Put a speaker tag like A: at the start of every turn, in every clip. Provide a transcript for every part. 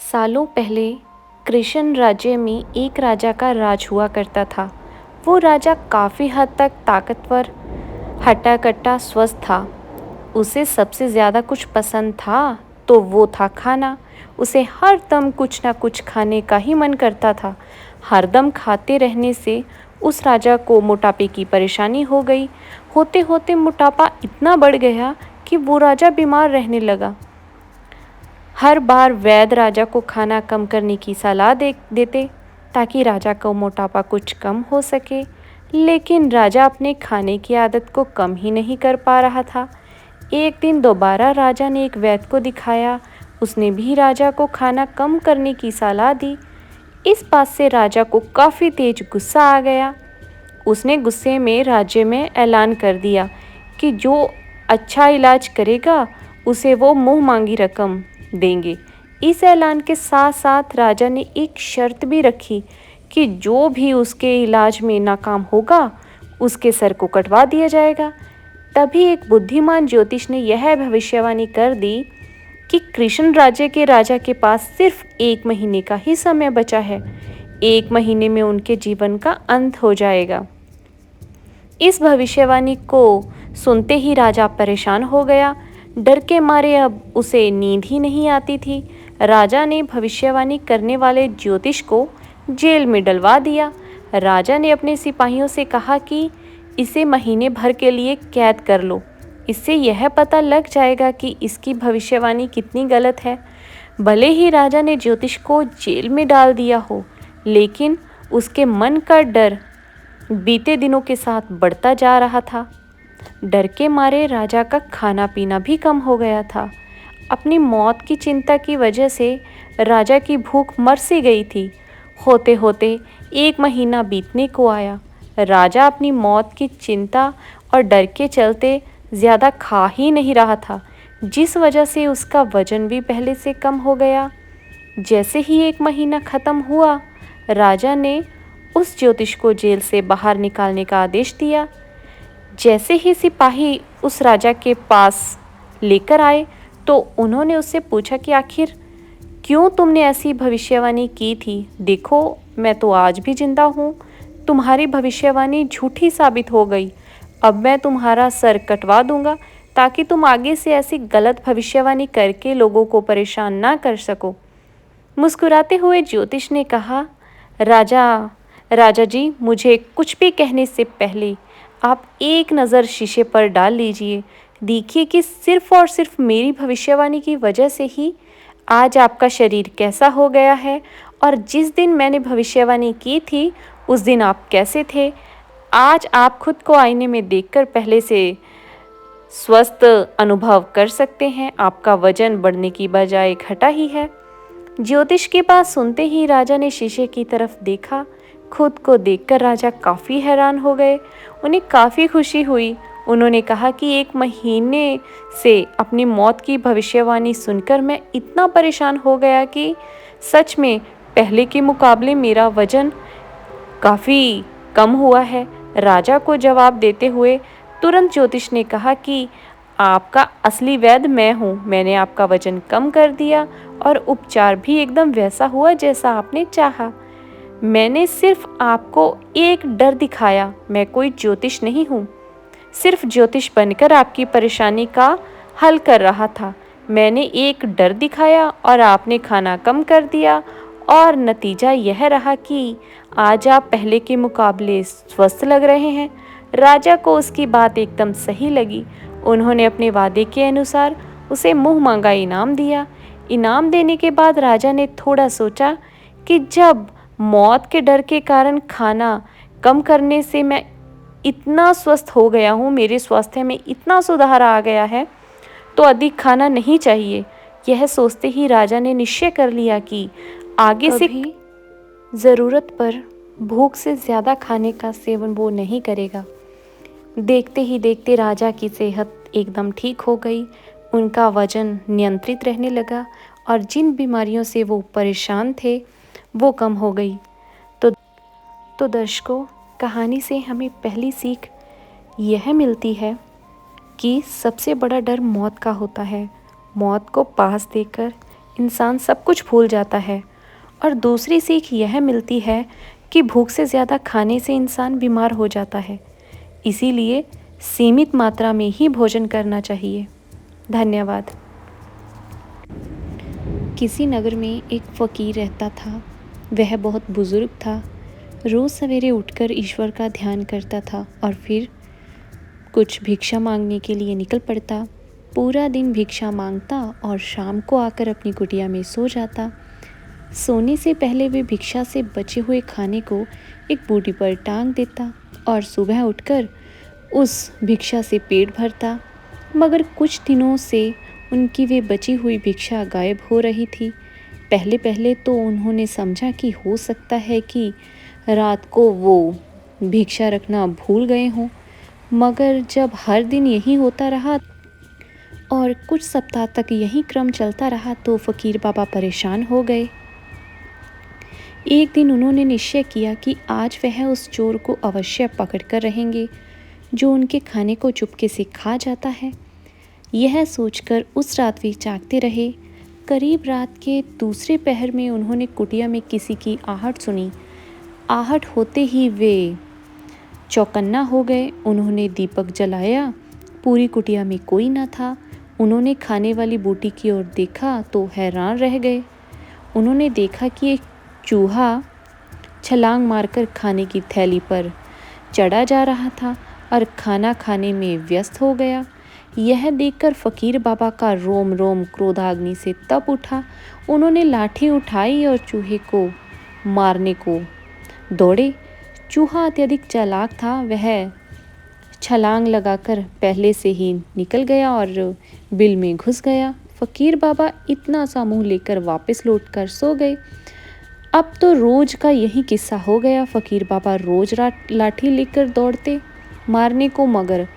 A: सालों पहले कृष्ण राज्य में एक राजा का राज हुआ करता था। वो राजा काफ़ी हद तक ताकतवर, हट्टा-कट्टा, स्वस्थ था। उसे सबसे ज़्यादा कुछ पसंद था तो वो था खाना। उसे हर दम कुछ ना कुछ खाने का ही मन करता था। हरदम खाते रहने से उस राजा को मोटापे की परेशानी हो गई। होते होते मोटापा इतना बढ़ गया कि वो राजा बीमार रहने लगा। हर बार वैद्य राजा को खाना कम करने की सलाह देते ताकि राजा को मोटापा कुछ कम हो सके, लेकिन राजा अपने खाने की आदत को कम ही नहीं कर पा रहा था। एक दिन दोबारा राजा ने एक वैद्य को दिखाया। उसने भी राजा को खाना कम करने की सलाह दी। इस बात से राजा को काफ़ी तेज गुस्सा आ गया। उसने गुस्से में राज्य में ऐलान कर दिया कि जो अच्छा इलाज करेगा उसे वो मुंह मांगी रकम देंगे। इस ऐलान के साथ साथ राजा ने एक शर्त भी रखी कि जो भी उसके इलाज में नाकाम होगा उसके सर को कटवा दिया जाएगा। तभी एक बुद्धिमान ज्योतिष ने यह भविष्यवाणी कर दी कि कृष्ण राज्य के राजा के पास सिर्फ 1 महीने का ही समय बचा है। 1 महीने में उनके जीवन का अंत हो जाएगा। इस भविष्यवाणी को सुनते ही राजा परेशान हो गया। डर के मारे अब उसे नींद ही नहीं आती थी। राजा ने भविष्यवाणी करने वाले ज्योतिष को जेल में डलवा दिया। राजा ने अपने सिपाहियों से कहा कि इसे महीने भर के लिए कैद कर लो। इससे यह पता लग जाएगा कि इसकी भविष्यवाणी कितनी गलत है। भले ही राजा ने ज्योतिष को जेल में डाल दिया हो, लेकिन उसके मन का डर बीते दिनों के साथ बढ़ता जा रहा था। डर के मारे राजा का खाना पीना भी कम हो गया था। अपनी मौत की चिंता की वजह से राजा की भूख मर सी गई थी। होते होते 1 महीना बीतने को आया। राजा अपनी मौत की चिंता और डर के चलते ज़्यादा खा ही नहीं रहा था, जिस वजह से उसका वजन भी पहले से कम हो गया। जैसे ही 1 महीना ख़त्म हुआ, राजा ने उस ज्योतिष को जेल से बाहर निकालने का आदेश दिया। जैसे ही सिपाही उस राजा के पास लेकर आए तो उन्होंने उससे पूछा कि आखिर क्यों तुमने ऐसी भविष्यवाणी की थी? देखो, मैं तो आज भी जिंदा हूँ। तुम्हारी भविष्यवाणी झूठी साबित हो गई। अब मैं तुम्हारा सर कटवा दूंगा ताकि तुम आगे से ऐसी गलत भविष्यवाणी करके लोगों को परेशान ना कर सको। मुस्कुराते हुए ज्योतिष ने कहा, राजा राजा जी, मुझे कुछ भी कहने से पहले आप एक नज़र शीशे पर डाल लीजिए। देखिए कि सिर्फ और सिर्फ मेरी भविष्यवाणी की वजह से ही आज आपका शरीर कैसा हो गया है, और जिस दिन मैंने भविष्यवाणी की थी उस दिन आप कैसे थे। आज आप खुद को आईने में देखकर पहले से स्वस्थ अनुभव कर सकते हैं। आपका वजन बढ़ने की बजाय घटा ही है। ज्योतिष की बात सुनते ही राजा ने शीशे की तरफ देखा। खुद को देखकर राजा काफ़ी हैरान हो गए। उन्हें काफ़ी खुशी हुई। उन्होंने कहा कि 1 महीने से अपनी मौत की भविष्यवाणी सुनकर मैं इतना परेशान हो गया कि सच में पहले के मुकाबले मेरा वजन काफ़ी कम हुआ है। राजा को जवाब देते हुए तुरंत ज्योतिष ने कहा कि आपका असली वैद्य मैं हूँ। मैंने आपका वजन कम कर दिया और उपचार भी एकदम वैसा हुआ जैसा आपने चाहा। मैंने सिर्फ आपको एक डर दिखाया। मैं कोई ज्योतिष नहीं हूँ, सिर्फ ज्योतिष बनकर आपकी परेशानी का हल कर रहा था। मैंने एक डर दिखाया और आपने खाना कम कर दिया, और नतीजा यह रहा कि आज आप पहले के मुकाबले स्वस्थ लग रहे हैं। राजा को उसकी बात एकदम सही लगी। उन्होंने अपने वादे के अनुसार उसे मुंह मांगा इनाम दिया। इनाम देने के बाद राजा ने थोड़ा सोचा कि जब मौत के डर के कारण खाना कम करने से मैं इतना स्वस्थ हो गया हूँ, मेरे स्वास्थ्य में इतना सुधार आ गया है, तो अधिक खाना नहीं चाहिए। यह सोचते ही राजा ने निश्चय कर लिया कि आगे से ज़रूरत पर भूख से ज़्यादा खाने का सेवन वो नहीं करेगा। देखते ही देखते राजा की सेहत एकदम ठीक हो गई। उनका वजन नियंत्रित रहने लगा और जिन बीमारियों से वो परेशान थे वो कम हो गई। तो दर्शकों, कहानी से हमें पहली सीख यह मिलती है कि सबसे बड़ा डर मौत का होता है। मौत को पास देखकर इंसान सब कुछ भूल जाता है। और दूसरी सीख यह मिलती है कि भूख से ज़्यादा खाने से इंसान बीमार हो जाता है। इसीलिए सीमित मात्रा में ही भोजन करना चाहिए। धन्यवाद। किसी नगर में एक फ़कीर रहता था। वह बहुत बुज़ुर्ग था। रोज़ सवेरे उठकर ईश्वर का ध्यान करता था और फिर कुछ भिक्षा मांगने के लिए निकल पड़ता। पूरा दिन भिक्षा मांगता और शाम को आकर अपनी कुटिया में सो जाता। सोने से पहले वे भिक्षा से बचे हुए खाने को एक बूटी पर टांग देता और सुबह उठकर उस भिक्षा से पेट भरता। मगर कुछ दिनों से उनकी वे बची हुई भिक्षा गायब हो रही थी। पहले पहले तो उन्होंने समझा कि हो सकता है कि रात को वो भिक्षा रखना भूल गए हों। मगर जब हर दिन यही होता रहा और कुछ सप्ताह तक यही क्रम चलता रहा तो फ़कीर बाबा परेशान हो गए। एक दिन उन्होंने निश्चय किया कि आज वह उस चोर को अवश्य पकड़ कर रहेंगे जो उनके खाने को चुपके से खा जाता है। यह सोचकर उस रात वे जागते रहे। करीब रात के दूसरे पहर में उन्होंने कुटिया में किसी की आहट सुनी। आहट होते ही वे चौकन्ना हो गए। उन्होंने दीपक जलाया। पूरी कुटिया में कोई न था। उन्होंने खाने वाली बूटी की ओर देखा तो हैरान रह गए। उन्होंने देखा कि एक चूहा छलांग मारकर खाने की थैली पर चढ़ा जा रहा था और खाना खाने में व्यस्त हो गया। यह देखकर फ़कीर बाबा का रोम रोम क्रोधाग्नि से तप उठा। उन्होंने लाठी उठाई और चूहे को मारने को दौड़े। चूहा अत्यधिक चालाक था। वह छलांग लगाकर पहले से ही निकल गया और बिल में घुस गया। फ़कीर बाबा इतना सा मुँह लेकर वापस लौटकर सो गए। अब तो रोज़ का यही किस्सा हो गया। फ़कीर बाबा रोज़ लाठी लेकर दौड़ते मारने को, मगर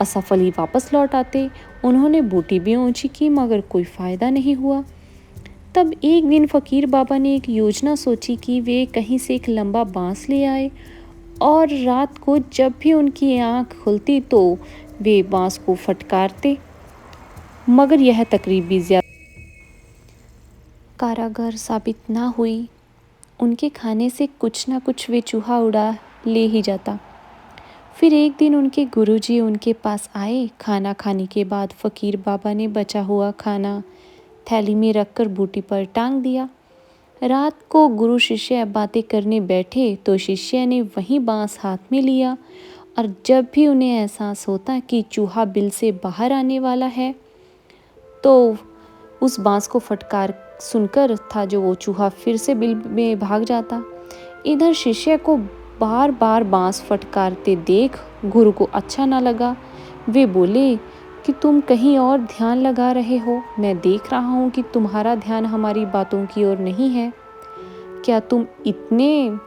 A: असफल ही वापस लौट आते। उन्होंने बूटी भी ऊंची की मगर कोई फ़ायदा नहीं हुआ। तब एक दिन फ़कीर बाबा ने एक योजना सोची कि वे कहीं से एक लंबा बांस ले आए और रात को जब भी उनकी आँख खुलती तो वे बांस को फटकारते। मगर यह तकरीब भी ज़्यादा कारागर साबित ना हुई। उनके खाने से कुछ ना कुछ वे चूहा उड़ा ले ही जाता। फिर एक दिन उनके गुरुजी उनके पास आए। खाना खाने के बाद फ़कीर बाबा ने बचा हुआ खाना थैली में रखकर बूटी पर टांग दिया। रात को गुरु शिष्य बातें करने बैठे तो शिष्य ने वही बांस हाथ में लिया और जब भी उन्हें एहसास होता कि चूहा बिल से बाहर आने वाला है तो उस बांस को फटकार सुनकर था जो वो चूहा फिर से बिल में भाग जाता। इधर शिष्य को बार बार बांस फटकारते देख गुरु को अच्छा ना लगा। वे बोले कि तुम कहीं और ध्यान लगा रहे हो। मैं देख रहा हूँ कि तुम्हारा ध्यान हमारी बातों की ओर नहीं है। क्या तुम इतने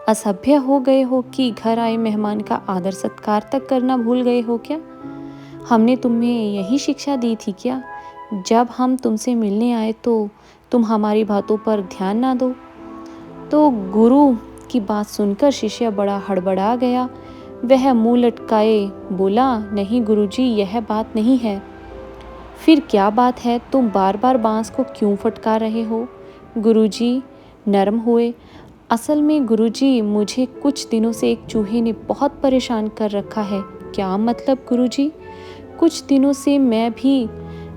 A: असभ्य हो गए हो कि घर आए मेहमान का आदर सत्कार तक करना भूल गए हो क्या? हमने तुम्हें यही शिक्षा दी थी क्या? जब हम तुमसे मिलने आए तो तुम हमारी बातों पर ध्यान ना दो। तो गुरु की बात सुनकर शिष्य बड़ा हड़बड़ा गया। वह मुंह लटकाए बोला, नहीं गुरुजी, यह बात नहीं है। फिर क्या बात है? तुम बार बार बांस को क्यों फटकार रहे हो? गुरुजी नरम हुए। असल में गुरुजी, मुझे कुछ दिनों से एक चूहे ने बहुत परेशान कर रखा है। क्या मतलब गुरुजी? कुछ दिनों से मैं भी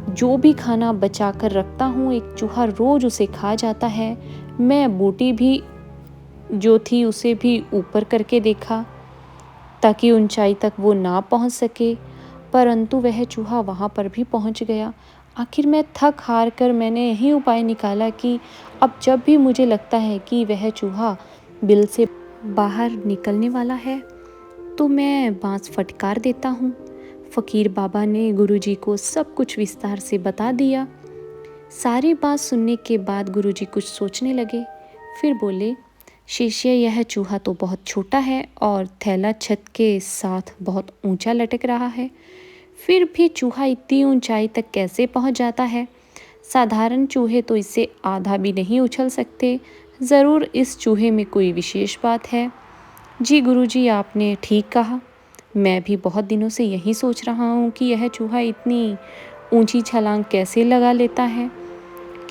A: जो भी खाना बचा कर रखता हूँ एक चूहा रोज उसे खा जाता है। मैं बूटी भी जो थी उसे भी ऊपर करके देखा ताकि ऊंचाई तक वो ना पहुँच सके, परंतु वह चूहा वहाँ पर भी पहुँच गया। आखिर मैं थक हार कर मैंने यही उपाय निकाला कि अब जब भी मुझे लगता है कि वह चूहा बिल से बाहर निकलने वाला है तो मैं बांस फटकार देता हूँ। फ़कीर बाबा ने गुरुजी को सब कुछ विस्तार से बता दिया। सारी बात सुनने के बाद गुरुजी कुछ सोचने लगे। फिर बोले, शिष्य, यह चूहा तो बहुत छोटा है और थैला छत के साथ बहुत ऊंचा लटक रहा है। फिर भी चूहा इतनी ऊंचाई तक कैसे पहुंच जाता है? साधारण चूहे तो इससे आधा भी नहीं उछल सकते। ज़रूर इस चूहे में कोई विशेष बात है। जी गुरुजी, आपने ठीक कहा। मैं भी बहुत दिनों से यही सोच रहा हूँ कि यह चूहा इतनी ऊंची छलांग कैसे लगा लेता है।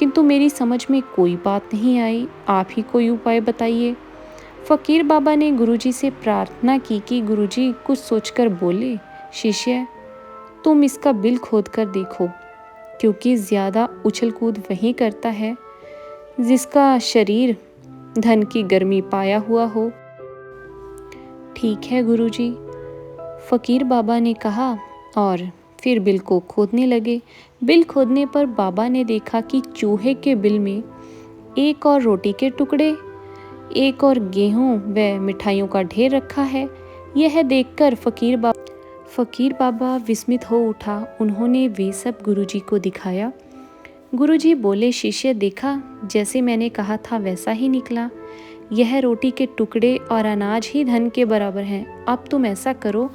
A: किंतु मेरी समझ में कोई बात नहीं आई। आप ही कोई उपाय बताइए। फ़कीर बाबा ने गुरुजी से प्रार्थना की कि गुरुजी कुछ सोचकर बोले, शिष्य तुम इसका बिल खोद कर देखो, क्योंकि ज़्यादा उछल कूद वही करता है जिसका शरीर धन की गर्मी पाया हुआ हो। ठीक है गुरुजी, फ़कीर बाबा ने कहा और फिर बिल को खोदने लगे। बिल खोदने पर बाबा ने देखा कि चूहे के बिल में एक और रोटी के टुकड़े, एक और गेहूं व मिठाइयों का ढेर रखा है। यह देखकर फ़कीर बाबा विस्मित हो उठा। उन्होंने वे सब गुरुजी को दिखाया। गुरुजी बोले, शिष्य देखा, जैसे मैंने कहा था वैसा ही निकला। यह रोटी के टुकड़े और अनाज ही धन के बराबर हैं। अब तुम ऐसा करो,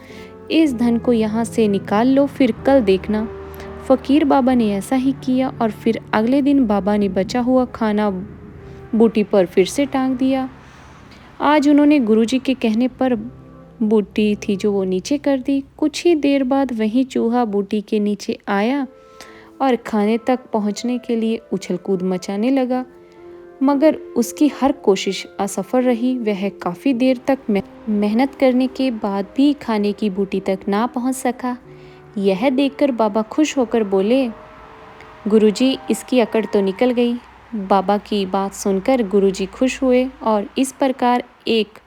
A: इस धन को यहाँ से निकाल लो, फिर कल देखना। फ़कीर बाबा ने ऐसा ही किया और फिर अगले दिन बाबा ने बचा हुआ खाना बूटी पर फिर से टांग दिया। आज उन्होंने गुरुजी के कहने पर बूटी थी जो वो नीचे कर दी। कुछ ही देर बाद वही चूहा बूटी के नीचे आया और खाने तक पहुंचने के लिए उछल कूद मचाने लगा, मगर उसकी हर कोशिश असफल रही। वह काफ़ी देर तक मेहनत करने के बाद भी खाने की बूटी तक ना पहुंच सका। यह देखकर बाबा खुश होकर बोले, गुरुजी इसकी अकड़ तो निकल गई। बाबा की बात सुनकर गुरुजी खुश हुए और इस प्रकार एक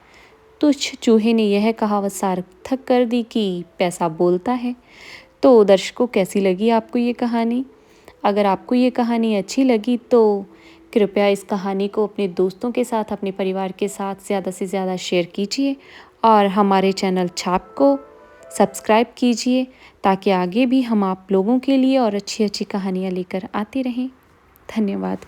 A: तुच्छ चूहे ने यह कहावत सार्थक कर दी कि पैसा बोलता है। तो दर्शकों, कैसी लगी आपको ये कहानी? अगर आपको ये कहानी अच्छी लगी तो कृपया इस कहानी को अपने दोस्तों के साथ, अपने परिवार के साथ ज़्यादा से ज़्यादा शेयर कीजिए और हमारे चैनल छाप को सब्सक्राइब कीजिए, ताकि आगे भी हम आप लोगों के लिए और अच्छी अच्छी कहानियाँ लेकर आते रहें। धन्यवाद।